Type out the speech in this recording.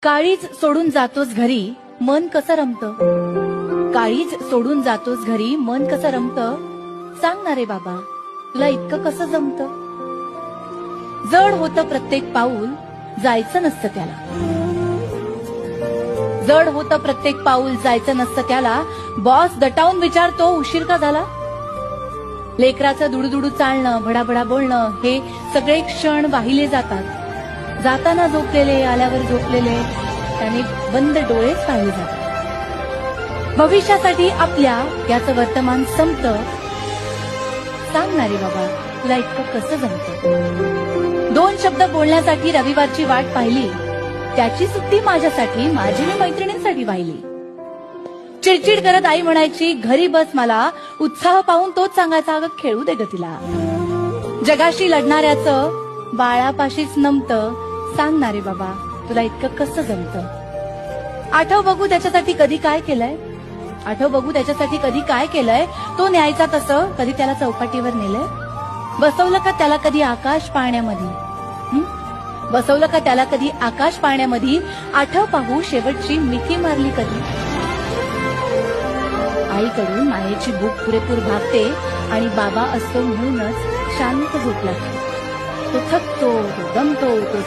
काळीज सोडून जातोस घरी मन कसं रमतं, काळीज सोडून जातोस घरी मन कसं रमतं, सांग ना रे बाबा तुला इतकं कसं जमतं. जड होतं प्रत्येक पाऊल जायचं नसतं त्याला, जड होतं प्रत्येक पाऊल जायचं नसतं त्याला. बॉस दटावून विचारतो उशीर का झाला. लेकराचं दुडुदुडू चालणं भडाभडा बोलणं हे सगळे क्षण वाहिले जातात. जाताना झोपलेले आल्यावर झोपलेले त्याने बंद डोळेच पाहिले जातात. भविष्यासाठी आपल्या याचं वर्तमान संपतं. सांग ना रे बाबा तुला इतकं कसं जमतं. दोन शब्द बोलण्यासाठी रविवारची वाट पाहिली, त्याची सुट्टी माझ्यासाठी माझी मी मैत्रिणींसाठी वाहिली. चिडचिड करत आई म्हणायची घरी बस, मला उत्साह पाहून तोच सांगायचा अगं खेळू दे ग तिला. जगाशी लढणाऱ्याचं बाळापाशीच नमतं. सांग ना रे बाबा तुला इतकं कसं जमतं. आठव बघू त्याच्यासाठी कधी काय केलंय, आठव बघू त्याच्यासाठी कधी काय केलंय. तो न्यायचा तसं कधी त्याला चौपाटीवर नेलंय. बसवलं का त्याला कधी आकाश पाळण्यामध्ये, बसवलं का त्याला कधी आकाश पाळण्यामध्ये. आठव पाहू शेवटची मिठी मारली कधी. आईकडून मायेची भूक पुरेपूर भागते आणि बाबा असतो म्हणूनच शांत झोपला. तो थकतो, तो दमतो, तो